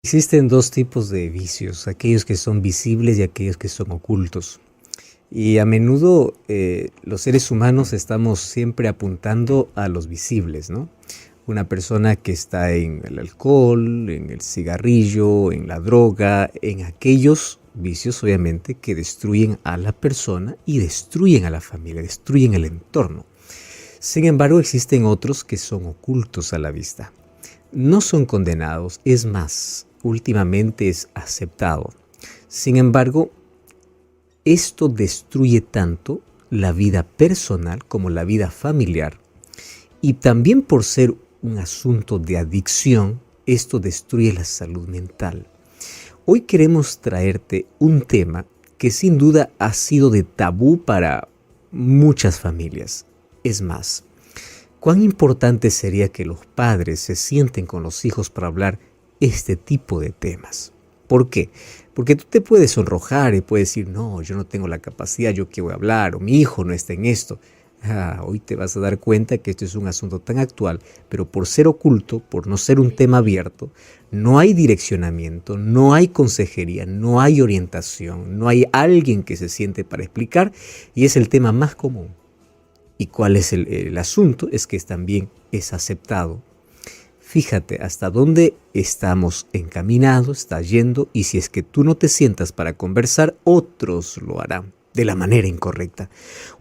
Existen dos tipos de vicios, aquellos que son visibles y aquellos que son ocultos. Y a menudo los seres humanos estamos siempre apuntando a los visibles, ¿no? Una persona que está en el alcohol, en el cigarrillo, en la droga, en aquellos vicios obviamente que destruyen a la persona y destruyen a la familia, destruyen el entorno. Sin embargo, existen otros que son ocultos a la vista. No son condenados, es más, últimamente es aceptado. Sin embargo, esto destruye tanto la vida personal como la vida familiar. Y también por ser un asunto de adicción, esto destruye la salud mental. Hoy queremos traerte un tema que sin duda ha sido de tabú para muchas familias. Es más, ¿cuán importante sería que los padres se sienten con los hijos para hablar este tipo de temas? ¿Por qué? Porque tú te puedes sonrojar y puedes decir, no, yo no tengo la capacidad, yo qué voy a hablar, o mi hijo no está en esto. Hoy te vas a dar cuenta que esto es un asunto tan actual, pero por ser oculto, por no ser un tema abierto, no hay direccionamiento, no hay consejería, no hay orientación, no hay alguien que se siente para explicar y es el tema más común. ¿Y cuál es el asunto? Es que también es aceptado. Fíjate hasta dónde estamos encaminados, está yendo, y si es que tú no te sientas para conversar, otros lo harán de la manera incorrecta.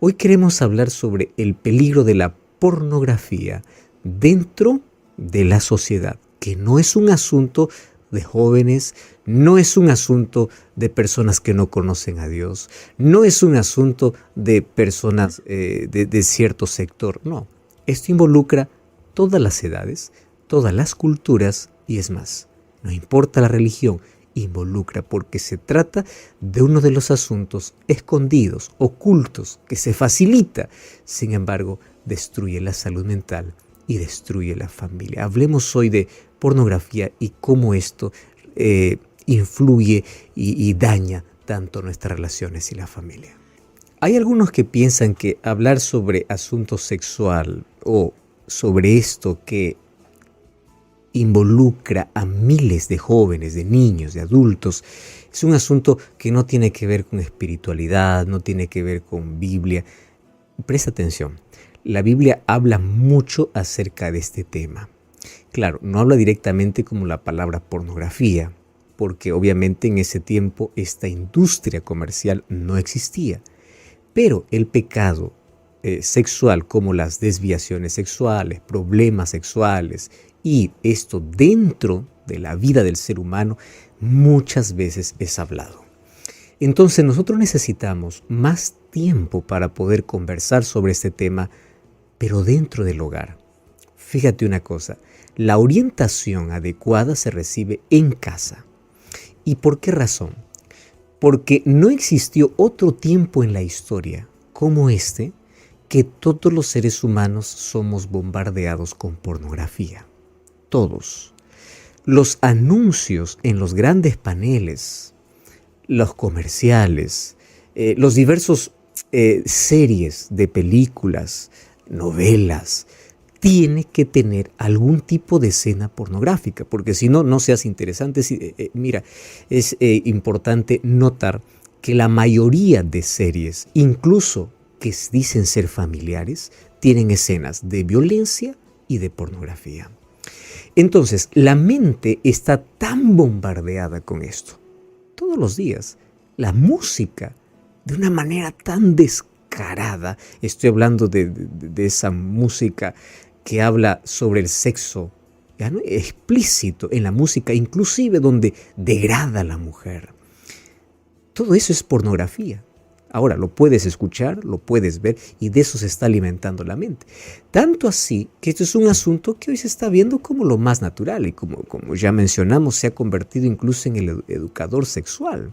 Hoy queremos hablar sobre el peligro de la pornografía dentro de la sociedad, que no es un asunto de jóvenes, no es un asunto de personas que no conocen a Dios, no es un asunto de personas de cierto sector, no. Esto involucra todas las edades, todas las culturas y es más, no importa la religión, involucra porque se trata de uno de los asuntos escondidos, ocultos, que se facilita, sin embargo, destruye la salud mental y destruye la familia. Hablemos hoy de pornografía y cómo esto influye y daña tanto nuestras relaciones y la familia. Hay algunos que piensan que hablar sobre asunto sexual o sobre esto que involucra a miles de jóvenes, de niños, de adultos, es un asunto que no tiene que ver con espiritualidad, no tiene que ver con Biblia. Presta atención, la Biblia habla mucho acerca de este tema. Claro, no habla directamente como la palabra pornografía, porque obviamente en ese tiempo esta industria comercial no existía. Pero el pecado sexual, como las desviaciones sexuales, problemas sexuales, y esto dentro de la vida del ser humano, muchas veces es hablado. Entonces nosotros necesitamos más tiempo para poder conversar sobre este tema, pero dentro del hogar. Fíjate una cosa, la orientación adecuada se recibe en casa. ¿Y por qué razón? Porque no existió otro tiempo en la historia como este que todos los seres humanos somos bombardeados con pornografía. Todos. Los anuncios en los grandes paneles, los comerciales, los diversos series de películas, novelas, tiene que tener algún tipo de escena pornográfica, porque si no, no seas interesante. Mira, es importante notar que la mayoría de series, incluso que dicen ser familiares, tienen escenas de violencia y de pornografía. Entonces, la mente está tan bombardeada con esto. Todos los días, la música, de una manera tan descarada, estoy hablando de esa música que habla sobre el sexo, ya no explícito en la música, inclusive donde degrada a la mujer. Todo eso es pornografía. Ahora, lo puedes escuchar, lo puedes ver y de eso se está alimentando la mente. Tanto así que esto es un asunto que hoy se está viendo como lo más natural y como ya mencionamos, se ha convertido incluso en el educador sexual.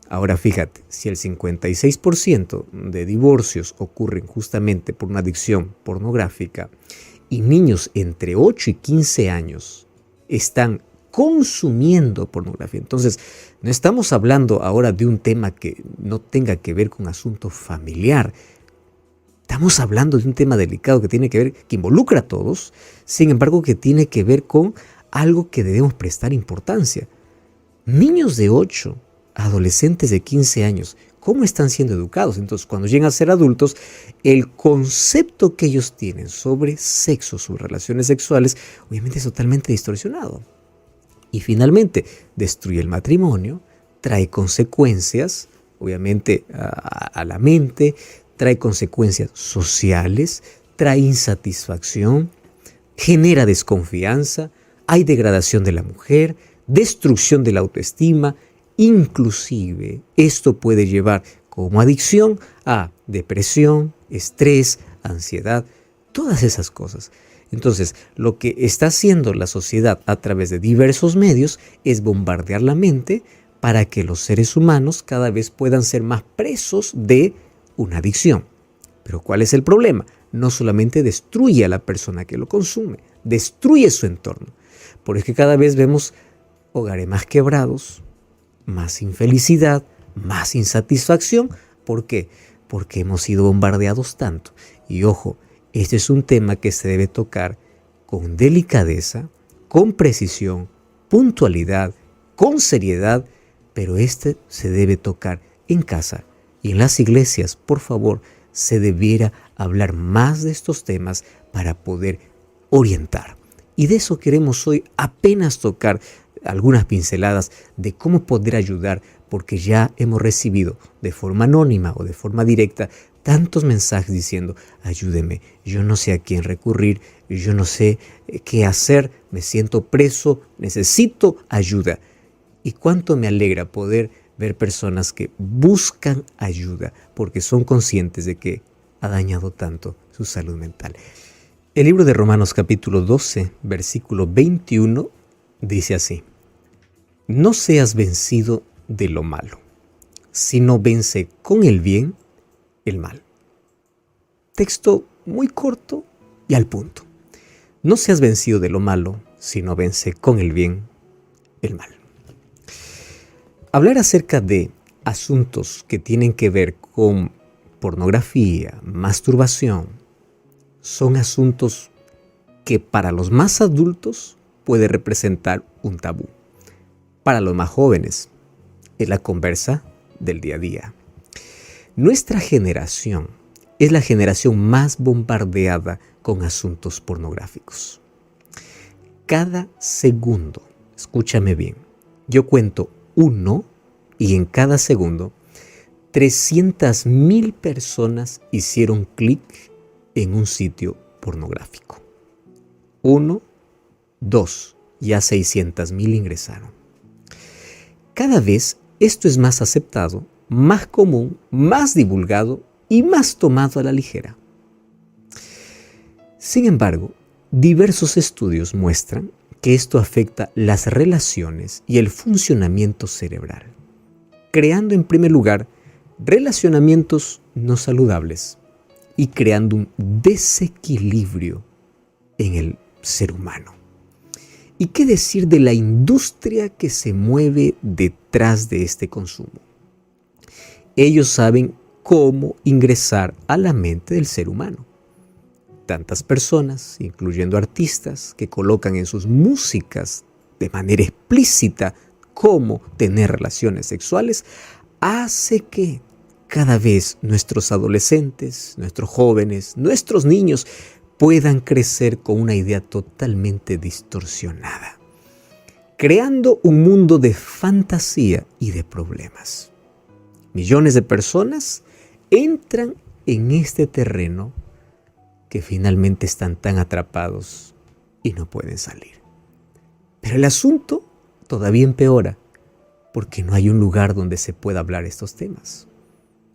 Ahora fíjate, si el 56% de divorcios ocurren justamente por una adicción pornográfica y niños entre 8 y 15 años están consumiendo pornografía. Entonces, no estamos hablando ahora de un tema que no tenga que ver con asunto familiar. Estamos hablando de un tema delicado que tiene que ver, que involucra a todos, sin embargo, que tiene que ver con algo que debemos prestar importancia. Niños de 8, adolescentes de 15 años, ¿cómo están siendo educados? Entonces, cuando llegan a ser adultos, el concepto que ellos tienen sobre sexo, sus relaciones sexuales, obviamente es totalmente distorsionado. Y finalmente, destruye el matrimonio, trae consecuencias, obviamente, a la mente, trae consecuencias sociales, trae insatisfacción, genera desconfianza, hay degradación de la mujer, destrucción de la autoestima. Inclusive, esto puede llevar como adicción a depresión, estrés, ansiedad, todas esas cosas. Entonces, lo que está haciendo la sociedad a través de diversos medios es bombardear la mente para que los seres humanos cada vez puedan ser más presos de una adicción. Pero ¿cuál es el problema? No solamente destruye a la persona que lo consume, destruye su entorno. Por eso que cada vez vemos hogares más quebrados, más infelicidad, más insatisfacción. ¿Por qué? Porque hemos sido bombardeados tanto. Y ojo, este es un tema que se debe tocar con delicadeza, con precisión, puntualidad, con seriedad, pero este se debe tocar en casa y en las iglesias. Por favor, se debiera hablar más de estos temas para poder orientar. Y de eso queremos hoy apenas tocar algunas pinceladas de cómo poder ayudar, porque ya hemos recibido de forma anónima o de forma directa tantos mensajes diciendo: ayúdeme, yo no sé a quién recurrir, yo no sé qué hacer, me siento preso, necesito ayuda. Y cuánto me alegra poder ver personas que buscan ayuda porque son conscientes de que ha dañado tanto su salud mental. El libro de Romanos capítulo 12, versículo 21 dice así: no seas vencido de lo malo, sino vence con el bien el mal. Texto muy corto y al punto. No seas vencido de lo malo, sino vence con el bien el mal. Hablar acerca de asuntos que tienen que ver con pornografía, masturbación, son asuntos que para los más adultos puede representar un tabú. Para los más jóvenes es la conversa del día a día. Nuestra generación es la generación más bombardeada con asuntos pornográficos. Cada segundo, escúchame bien, yo cuento uno y en cada segundo 300,000 personas hicieron clic en un sitio pornográfico. 1, 2, ya 600,000 ingresaron. Cada vez esto es más aceptado, más común, más divulgado y más tomado a la ligera. Sin embargo, diversos estudios muestran que esto afecta las relaciones y el funcionamiento cerebral, creando en primer lugar relacionamientos no saludables y creando un desequilibrio en el ser humano. ¿Y qué decir de la industria que se mueve detrás de este consumo? Ellos saben cómo ingresar a la mente del ser humano. Tantas personas, incluyendo artistas, que colocan en sus músicas de manera explícita cómo tener relaciones sexuales, hace que cada vez nuestros adolescentes, nuestros jóvenes, nuestros niños puedan crecer con una idea totalmente distorsionada, creando un mundo de fantasía y de problemas. Millones de personas entran en este terreno que finalmente están tan atrapados y no pueden salir. Pero el asunto todavía empeora porque no hay un lugar donde se pueda hablar estos temas.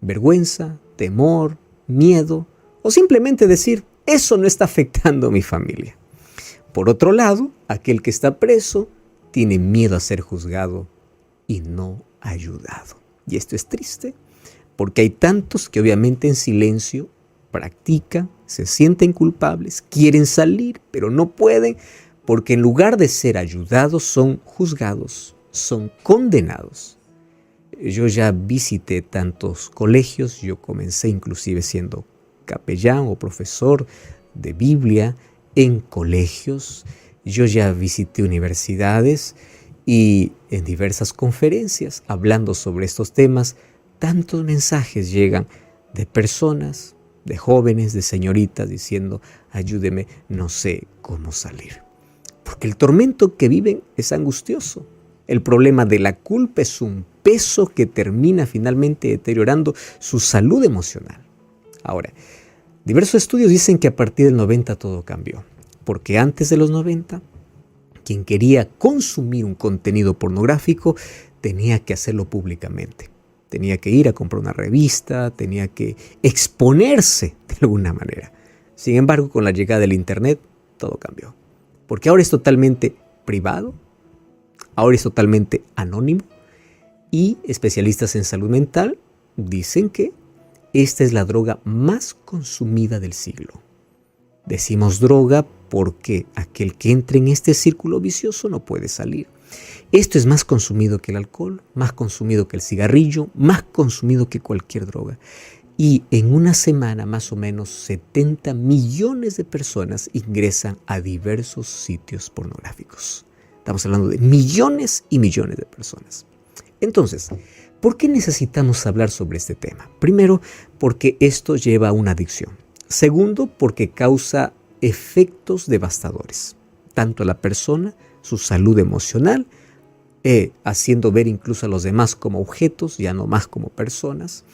Vergüenza, temor, miedo o simplemente decir: eso no está afectando a mi familia. Por otro lado, aquel que está preso tiene miedo a ser juzgado y no ayudado. Y esto es triste porque hay tantos que obviamente en silencio practican, se sienten culpables, quieren salir, pero no pueden porque en lugar de ser ayudados son juzgados, son condenados. Yo ya visité tantos colegios, yo comencé inclusive siendo capellán o profesor de Biblia en colegios Yo ya visité universidades y en diversas conferencias hablando sobre estos temas, tantos mensajes llegan de personas, de jóvenes, de señoritas diciendo, ayúdeme, no sé cómo salir. Porque el tormento que viven es angustioso. El problema de la culpa es un peso que termina finalmente deteriorando su salud emocional. Ahora, diversos estudios dicen que a partir del 90 todo cambió. Porque antes de los 90, quien quería consumir un contenido pornográfico tenía que hacerlo públicamente. Tenía que ir a comprar una revista, tenía que exponerse de alguna manera. Sin embargo, con la llegada del Internet, todo cambió. Porque ahora es totalmente privado, ahora es totalmente anónimo y especialistas en salud mental dicen que esta es la droga más consumida del siglo. Decimos droga porque aquel que entre en este círculo vicioso no puede salir. Esto es más consumido que el alcohol, más consumido que el cigarrillo, más consumido que cualquier droga. Y en una semana más o menos 70 millones de personas ingresan a diversos sitios pornográficos. Estamos hablando de millones y millones de personas. Entonces, ¿por qué necesitamos hablar sobre este tema? Primero, porque esto lleva a una adicción. Segundo, porque causa efectos devastadores, tanto a la persona, su salud emocional, haciendo ver incluso a los demás como objetos, ya no más como personas.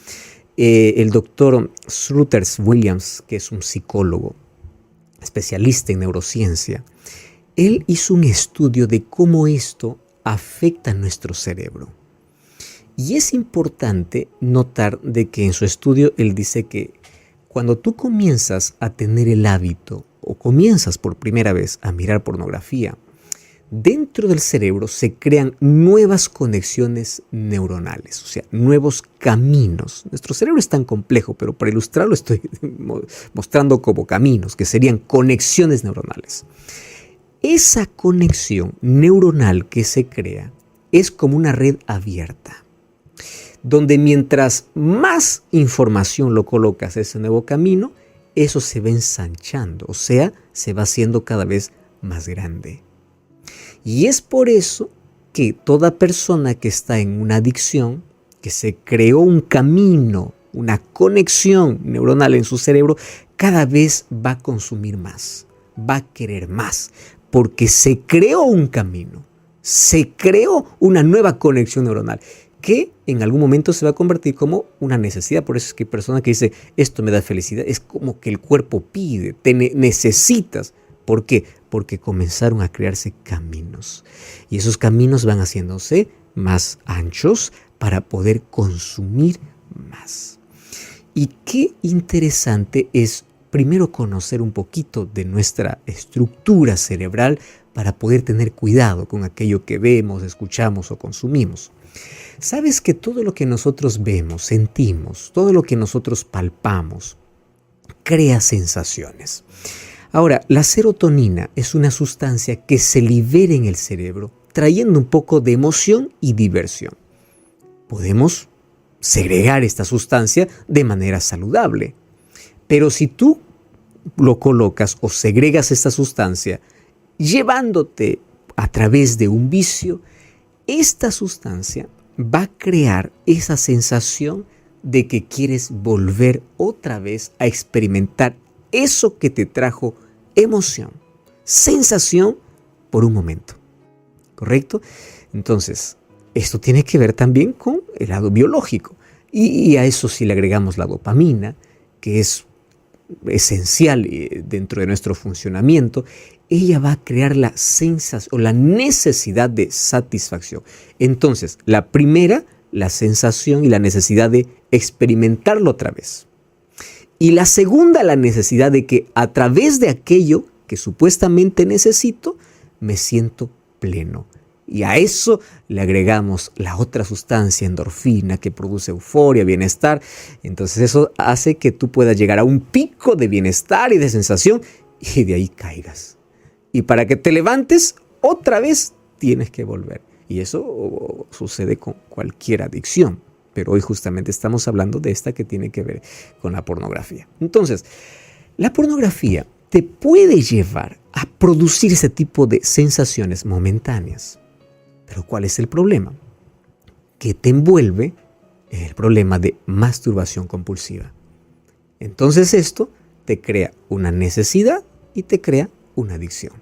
El doctor Struthers Williams, que es un psicólogo especialista en neurociencia, él hizo un estudio de cómo esto afecta a nuestro cerebro. Y es importante notar de que en su estudio él dice que cuando tú comienzas a tener el hábito o comienzas por primera vez a mirar pornografía, dentro del cerebro se crean nuevas conexiones neuronales, o sea, nuevos caminos. Nuestro cerebro es tan complejo, pero para ilustrarlo estoy mostrando como caminos, que serían conexiones neuronales. Esa conexión neuronal que se crea es como una red abierta, donde mientras más información lo colocas a ese nuevo camino, eso se va ensanchando, o sea, se va haciendo cada vez más grande. Y es por eso que toda persona que está en una adicción, que se creó un camino, una conexión neuronal en su cerebro, cada vez va a consumir más, va a querer más, porque se creó un camino, se creó una nueva conexión neuronal que en algún momento se va a convertir como una necesidad. Por eso es que hay personas que dicen, esto me da felicidad, es como que el cuerpo pide, te necesitas. ¿Por qué? Porque comenzaron a crearse caminos y esos caminos van haciéndose más anchos para poder consumir más. Y qué interesante es primero conocer un poquito de nuestra estructura cerebral para poder tener cuidado con aquello que vemos, escuchamos o consumimos. ¿Sabes que todo lo que nosotros vemos, sentimos, todo lo que nosotros palpamos, crea sensaciones? Ahora, la serotonina es una sustancia que se libera en el cerebro, trayendo un poco de emoción y diversión. Podemos segregar esta sustancia de manera saludable, pero si tú lo colocas o segregas esta sustancia llevándote a través de un vicio, esta sustancia va a crear esa sensación de que quieres volver otra vez a experimentar eso que te trajo emoción, sensación por un momento, ¿correcto? Entonces, esto tiene que ver también con el lado biológico y a eso si le agregamos la dopamina, que es esencial dentro de nuestro funcionamiento, ella va a crear la sensación o la necesidad de satisfacción. Entonces, la primera, la sensación y la necesidad de experimentarlo otra vez. Y la segunda, la necesidad de que a través de aquello que supuestamente necesito, me siento pleno. Y a eso le agregamos la otra sustancia, endorfina, que produce euforia, bienestar. Entonces eso hace que tú puedas llegar a un pico de bienestar y de sensación y de ahí caigas. Y para que te levantes, otra vez tienes que volver. Y eso sucede con cualquier adicción. Pero hoy justamente estamos hablando de esta que tiene que ver con la pornografía. Entonces, la pornografía te puede llevar a producir ese tipo de sensaciones momentáneas. Pero ¿cuál es el problema? Que te envuelve el problema de masturbación compulsiva. Entonces esto te crea una necesidad y te crea una adicción.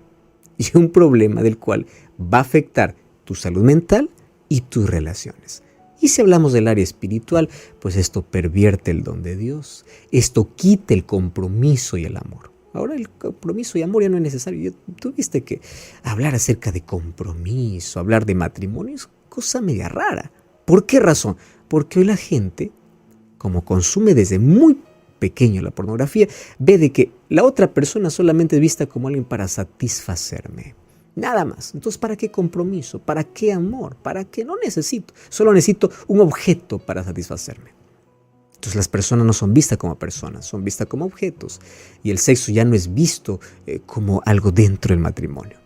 Y un problema del cual va a afectar tu salud mental y tus relaciones. Y si hablamos del área espiritual, pues esto pervierte el don de Dios. Esto quita el compromiso y el amor. Ahora el compromiso y amor ya no es necesario. Tú viste que hablar acerca de compromiso, hablar de matrimonio es cosa media rara. ¿Por qué razón? Porque hoy la gente, como consume desde muy pequeño la pornografía, ve de que la otra persona solamente es vista como alguien para satisfacerme. Nada más. Entonces, ¿para qué compromiso? ¿Para qué amor? ¿Para qué? No necesito. Solo necesito un objeto para satisfacerme. Entonces las personas no son vistas como personas, son vistas como objetos. Y el sexo ya no es visto como algo dentro del matrimonio.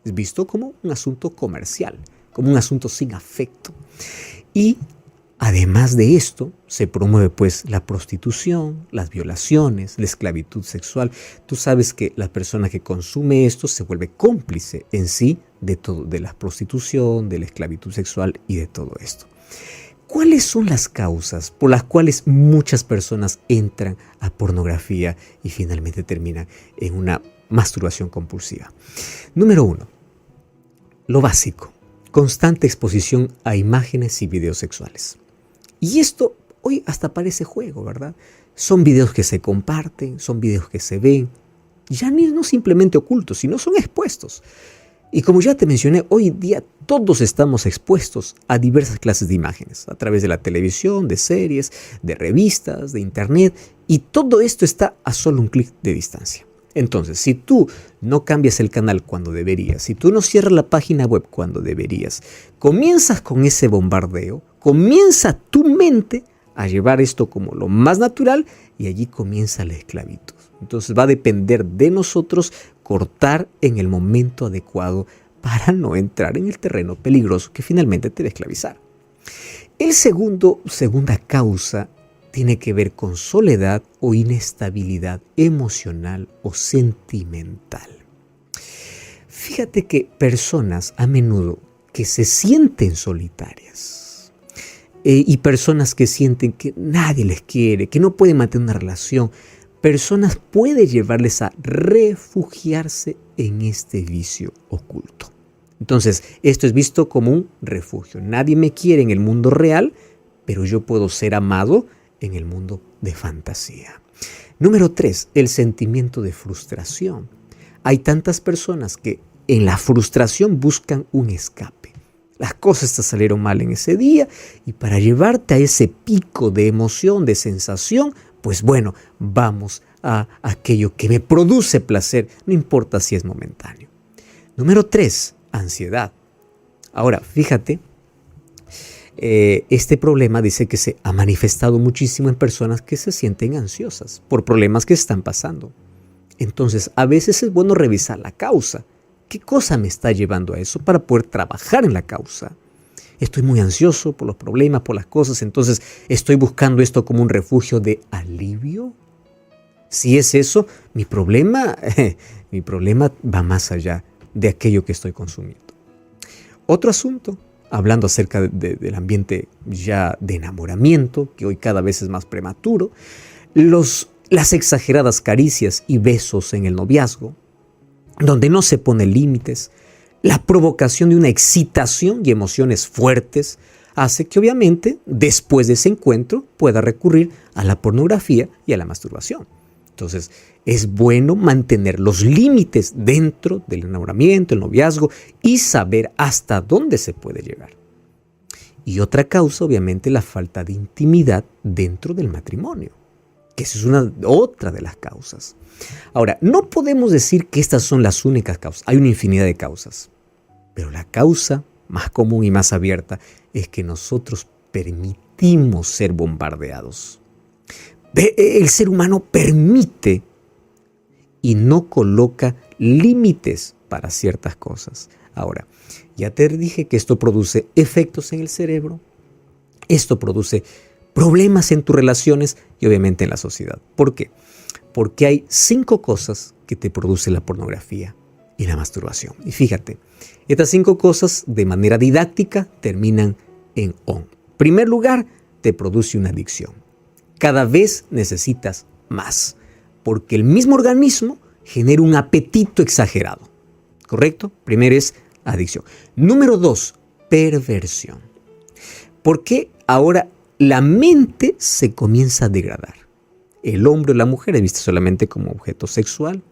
Es visto como un asunto comercial, como un asunto sin afecto. Y además de esto, se promueve pues la prostitución, las violaciones, la esclavitud sexual. Tú sabes que la persona que consume esto se vuelve cómplice en sí de todo, de la prostitución, de la esclavitud sexual y de todo esto. ¿Cuáles son las causas por las cuales muchas personas entran a pornografía y finalmente terminan en una masturbación compulsiva? Número 1. Lo básico. Constante exposición a imágenes y videos sexuales. Y esto hoy hasta parece juego, ¿verdad? Son videos que se comparten, son videos que se ven, ya no simplemente ocultos, sino son expuestos. Y como ya te mencioné, hoy día todos estamos expuestos a diversas clases de imágenes, a través de la televisión, de series, de revistas, de internet, y todo esto está a solo un clic de distancia. Entonces, si tú no cambias el canal cuando deberías, si tú no cierras la página web cuando deberías, comienzas con ese bombardeo, comienza tu mente a llevar esto como lo más natural y allí comienza la esclavitud. Entonces va a depender de nosotros cortar en el momento adecuado para no entrar en el terreno peligroso que finalmente te va a esclavizar. El segunda causa tiene que ver con soledad o inestabilidad emocional o sentimental. Fíjate que personas a menudo que se sienten solitarias y personas que sienten que nadie les quiere, que no pueden mantener una relación, personas puede llevarles a refugiarse en este vicio oculto. Entonces, esto es visto como un refugio. Nadie me quiere en el mundo real, pero yo puedo ser amado en el mundo de fantasía. Número 3, el sentimiento de frustración. Hay tantas personas que en la frustración buscan un escape. Las cosas te salieron mal en ese día y para llevarte a ese pico de emoción, de sensación, pues bueno, vamos a aquello que me produce placer, no importa si es momentáneo. Número 3, ansiedad. Ahora, fíjate, este problema dice que se ha manifestado muchísimo en personas que se sienten ansiosas por problemas que están pasando. Entonces, a veces es bueno revisar la causa. ¿Qué cosa me está llevando a eso para poder trabajar en la causa? Estoy muy ansioso por los problemas, por las cosas, entonces estoy buscando esto como un refugio de alivio. Si es eso, mi problema va más allá de aquello que estoy consumiendo. Otro asunto, hablando acerca del ambiente ya de enamoramiento, que hoy cada vez es más prematuro, las exageradas caricias y besos en el noviazgo, donde no se ponen límites, la provocación de una excitación y emociones fuertes hace que obviamente después de ese encuentro pueda recurrir a la pornografía y a la masturbación. Entonces es bueno mantener los límites dentro del enamoramiento, el noviazgo y saber hasta dónde se puede llegar. Y otra causa obviamente la falta de intimidad dentro del matrimonio, que esa es otra de las causas. Ahora, no podemos decir que estas son las únicas causas, hay una infinidad de causas, pero la causa más común y más abierta es que nosotros permitimos ser bombardeados. El ser humano permite y no coloca límites para ciertas cosas. Ahora, ya te dije que esto produce efectos en el cerebro, esto produce problemas en tus relaciones y obviamente en la sociedad. ¿Por qué? Porque hay 5 cosas que te produce la pornografía y la masturbación. Y fíjate, estas 5 cosas de manera didáctica terminan en on. En primer lugar, te produce una adicción. Cada vez necesitas más, porque el mismo organismo genera un apetito exagerado. ¿Correcto? Primero es adicción. Número 2, perversión. Porque ahora la mente se comienza a degradar. El hombre o la mujer es visto solamente como objeto sexual.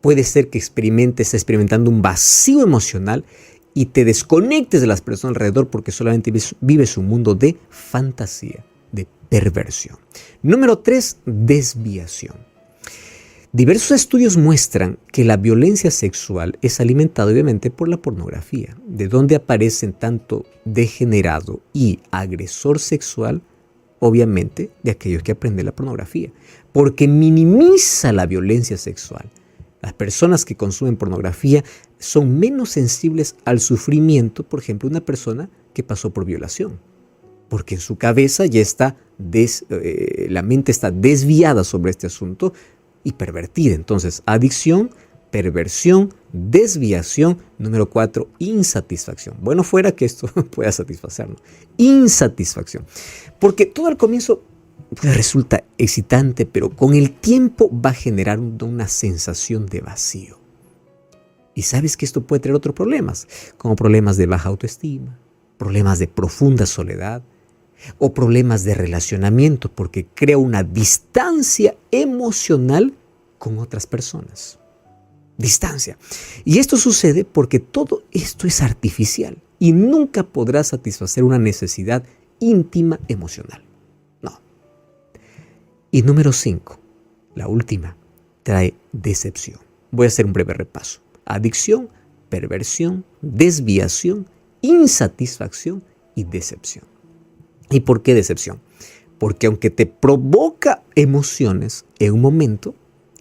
Puede ser que estés experimentando un vacío emocional y te desconectes de las personas alrededor porque solamente vives un mundo de fantasía, de perversión. Número 3, desviación. Diversos estudios muestran que la violencia sexual es alimentada obviamente por la pornografía, de donde aparecen tanto degenerado y agresor sexual, obviamente de aquellos que aprenden la pornografía, porque minimiza la violencia sexual. Las personas que consumen pornografía son menos sensibles al sufrimiento, por ejemplo, una persona que pasó por violación, porque en su cabeza ya está, la mente está desviada sobre este asunto y pervertida. Entonces, adicción, perversión, desviación. Número 4, insatisfacción. Bueno, fuera que esto pueda satisfacernos. Insatisfacción. Porque todo al comienzo resulta excitante, pero con el tiempo va a generar una sensación de vacío. Y sabes que esto puede traer otros problemas, como problemas de baja autoestima, problemas de profunda soledad, o problemas de relacionamiento, porque crea una distancia emocional con otras personas. Distancia. Y esto sucede porque todo esto es artificial y nunca podrás satisfacer una necesidad íntima emocional. No. Y número 5, la última, trae decepción. Voy a hacer un breve repaso. Adicción, perversión, desviación, insatisfacción y decepción. ¿Y por qué decepción? Porque aunque te provoca emociones en un momento,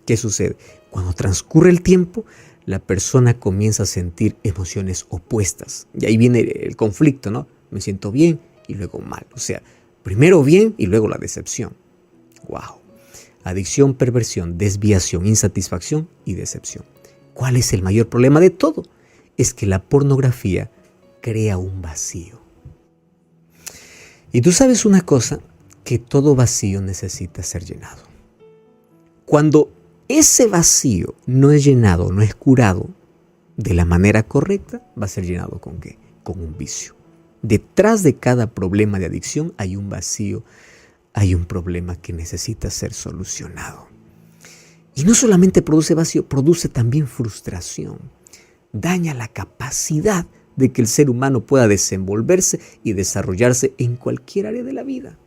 ¿qué sucede? Cuando transcurre el tiempo, la persona comienza a sentir emociones opuestas. Y ahí viene el conflicto, ¿no? Me siento bien y luego mal. O sea, primero bien y luego la decepción. ¡Wow! Adicción, perversión, desviación, insatisfacción y decepción. ¿Cuál es el mayor problema de todo? Es que la pornografía crea un vacío. Y tú sabes una cosa, que todo vacío necesita ser llenado. Cuando ese vacío no es llenado, no es curado de la manera correcta, va a ser llenado ¿con qué? Con un vicio. Detrás de cada problema de adicción hay un vacío, hay un problema que necesita ser solucionado. Y no solamente produce vacío, produce también frustración. Daña la capacidad de que el ser humano pueda desenvolverse y desarrollarse en cualquier área de la vida.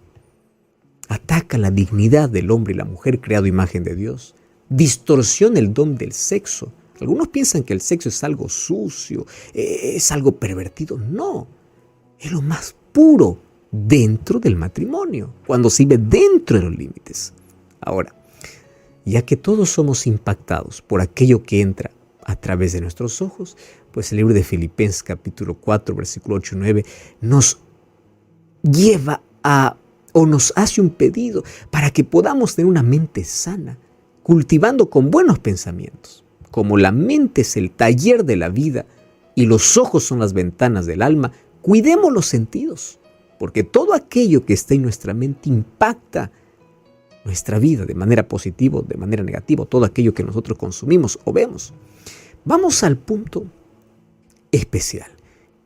Ataca la dignidad del hombre y la mujer creado a imagen de Dios. Distorsiona el don del sexo. Algunos piensan que el sexo es algo sucio, es algo pervertido. No, es lo más puro dentro del matrimonio, cuando se vive dentro de los límites. Ahora, ya que todos somos impactados por aquello que entra a través de nuestros ojos, pues el libro de Filipenses capítulo 4, versículo 8 y 9 nos lleva o nos hace un pedido para que podamos tener una mente sana, cultivando con buenos pensamientos. Como la mente es el taller de la vida y los ojos son las ventanas del alma, cuidemos los sentidos, porque todo aquello que está en nuestra mente impacta nuestra vida de manera positiva o de manera negativa, todo aquello que nosotros consumimos o vemos. Vamos al punto especial.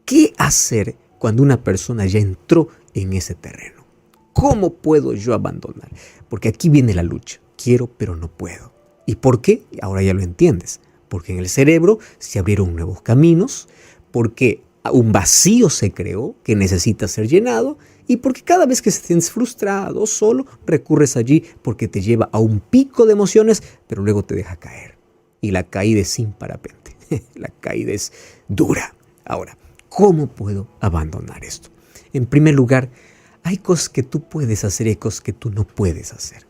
¿Qué hacer cuando una persona ya entró en ese terreno? ¿Cómo puedo yo abandonar? Porque aquí viene la lucha. Quiero, pero no puedo. ¿Y por qué? Ahora ya lo entiendes. Porque en el cerebro se abrieron nuevos caminos, porque un vacío se creó que necesita ser llenado y porque cada vez que te sientes frustrado o solo, recurres allí porque te lleva a un pico de emociones, pero luego te deja caer. Y la caída es sin parapente. La caída es dura. Ahora, ¿cómo puedo abandonar esto? En primer lugar, hay cosas que tú puedes hacer y hay cosas que tú no puedes hacer.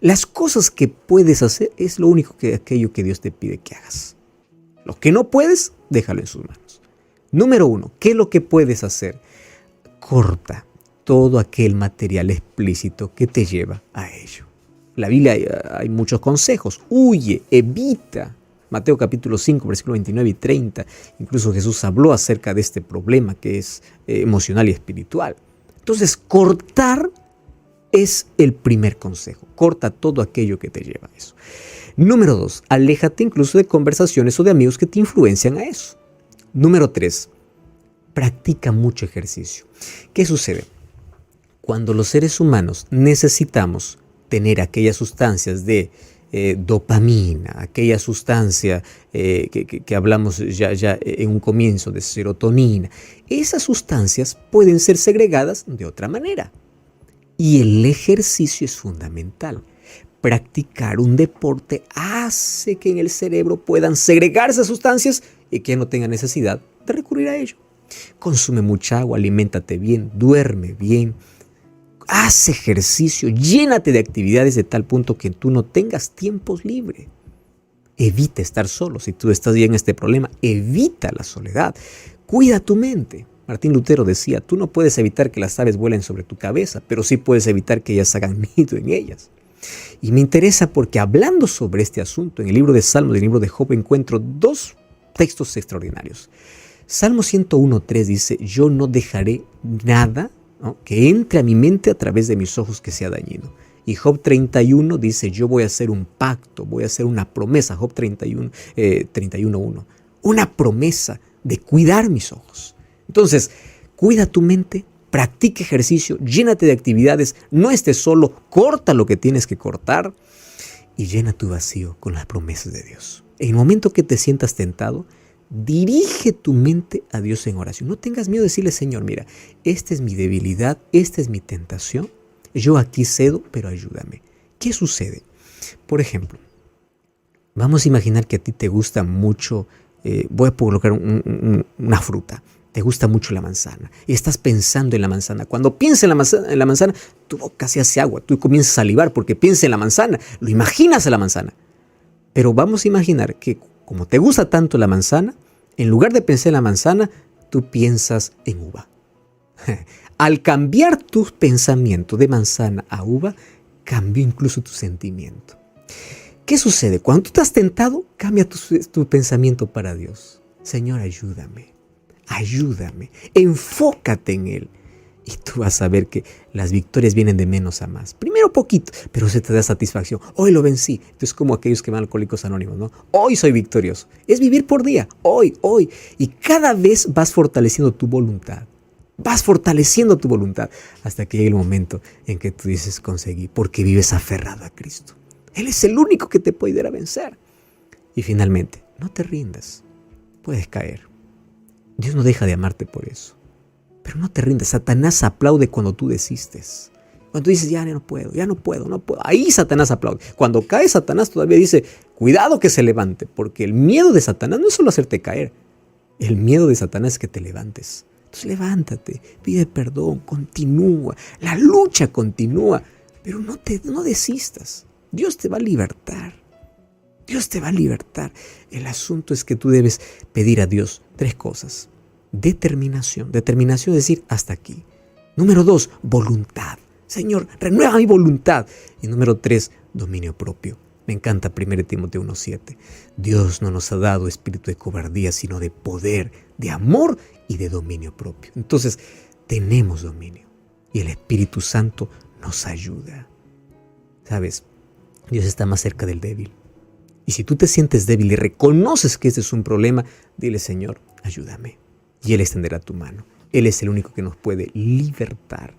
Las cosas que puedes hacer es lo único aquello que Dios te pide que hagas. Lo que no puedes, déjalo en sus manos. Número 1, ¿qué es lo que puedes hacer? Corta todo aquel material explícito que te lleva a ello. En la Biblia hay muchos consejos. Huye, evita. Mateo capítulo 5, versículo 29 y 30. Incluso Jesús habló acerca de este problema que es emocional y espiritual. Entonces, cortar es el primer consejo. Corta todo aquello que te lleva a eso. Número 2, aléjate incluso de conversaciones o de amigos que te influencian a eso. Número 3, practica mucho ejercicio. ¿Qué sucede? Cuando los seres humanos necesitamos tener aquellas sustancias de dopamina, aquella sustancia que hablamos ya en un comienzo de serotonina, esas sustancias pueden ser segregadas de otra manera. Y el ejercicio es fundamental. Practicar un deporte hace que en el cerebro puedan segregar esas sustancias y que no tenga necesidad de recurrir a ello. Consume mucha agua, aliméntate bien, duerme bien, haz ejercicio, llénate de actividades de tal punto que tú no tengas tiempos libres. Evita estar solo. Si tú estás bien en este problema, evita la soledad. Cuida tu mente. Martín Lutero decía, tú no puedes evitar que las aves vuelen sobre tu cabeza, pero sí puedes evitar que ellas hagan nido en ellas. Y me interesa porque hablando sobre este asunto, en el libro de Salmos y el libro de Job encuentro dos textos extraordinarios. Salmo 101.3 dice, yo no dejaré nada, ¿no?, que entre a mi mente a través de mis ojos que sea dañino. Y Job 31 dice, yo voy a hacer un pacto, voy a hacer una promesa. Job 31.1. Una promesa de cuidar mis ojos. Entonces, cuida tu mente, practica ejercicio, llénate de actividades, no estés solo, corta lo que tienes que cortar y llena tu vacío con las promesas de Dios. En el momento que te sientas tentado, dirige tu mente a Dios en oración. No tengas miedo de decirle, Señor, mira, esta es mi debilidad, esta es mi tentación, yo aquí cedo, pero ayúdame. ¿Qué sucede? Por ejemplo, vamos a imaginar que a ti te gusta mucho, voy a colocar una fruta. Te gusta mucho la manzana y estás pensando en la manzana. Cuando piensas en la manzana, tu boca se hace agua, tú comienzas a salivar porque piensas en la manzana, lo imaginas a la manzana. Pero vamos a imaginar que como te gusta tanto la manzana, en lugar de pensar en la manzana, tú piensas en uva. Al cambiar tu pensamiento de manzana a uva, cambió incluso tu sentimiento. ¿Qué sucede? Cuando tú estás tentado, cambia tu pensamiento para Dios. Señor, ayúdame. Ayúdame, enfócate en Él y tú vas a ver que las victorias vienen de menos a más. Primero poquito, pero se te da satisfacción. Hoy lo vencí. Entonces, como aquellos que van a Alcohólicos Anónimos, ¿no? Hoy soy victorioso. Es vivir por día, hoy. Y cada vez vas fortaleciendo tu voluntad. Vas fortaleciendo tu voluntad hasta que llegue el momento en que tú dices conseguí, porque vives aferrado a Cristo. Él es el único que te puede ayudar a vencer. Y finalmente, no te rindas. Puedes caer. Dios no deja de amarte por eso. Pero no te rindas. Satanás aplaude cuando tú desistes. Cuando tú dices, ya no puedo. Ahí Satanás aplaude. Cuando cae Satanás todavía dice, cuidado que se levante. Porque el miedo de Satanás no es solo hacerte caer. El miedo de Satanás es que te levantes. Entonces levántate, pide perdón, continúa. La lucha continúa. Pero no desistas. Dios te va a libertar. Dios te va a libertar. El asunto es que tú debes pedir a Dios 3 cosas. Determinación. Determinación es decir, hasta aquí. Número 2, voluntad. Señor, renueva mi voluntad. Y número 3, dominio propio. Me encanta 1 Timoteo 1:7. Dios no nos ha dado espíritu de cobardía, sino de poder, de amor y de dominio propio. Entonces, tenemos dominio. Y el Espíritu Santo nos ayuda. ¿Sabes? Dios está más cerca del débil. Y si tú te sientes débil y reconoces que este es un problema, dile, Señor, ayúdame. Y Él extenderá tu mano. Él es el único que nos puede libertar,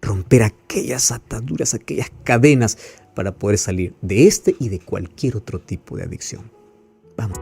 romper aquellas ataduras, aquellas cadenas para poder salir de este y de cualquier otro tipo de adicción. Vamos.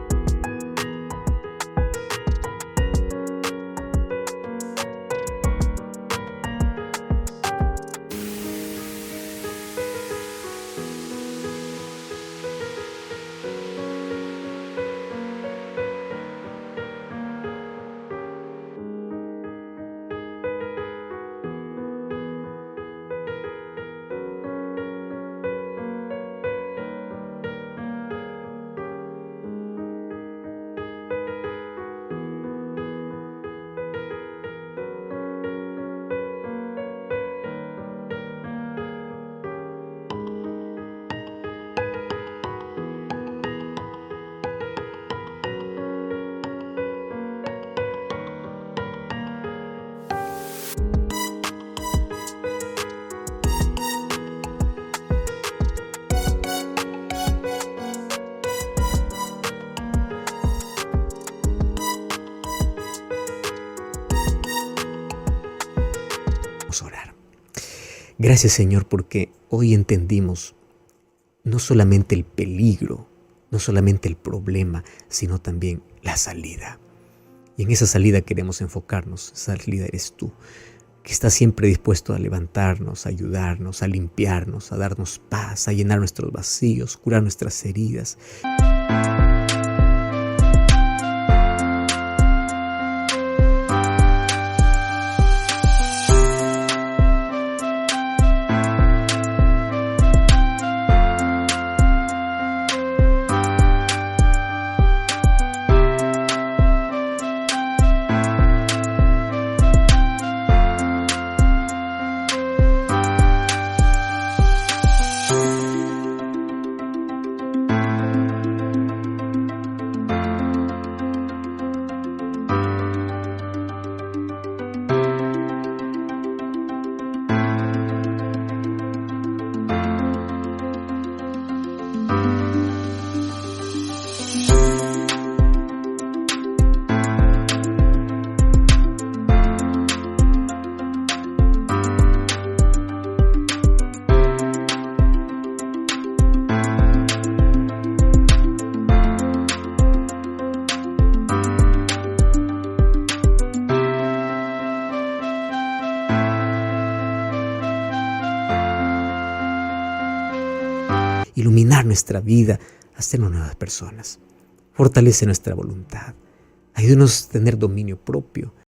Vamos a orar. Gracias, Señor, porque hoy entendimos no solamente el peligro, no solamente el problema, sino también la salida. Y en esa salida queremos enfocarnos. Esa salida eres tú, que estás siempre dispuesto a levantarnos, a ayudarnos, a limpiarnos, a darnos paz, a llenar nuestros vacíos, curar nuestras heridas. Iluminar nuestra vida, hacernos nuevas personas. Fortalece nuestra voluntad. Ayúdanos a tener dominio propio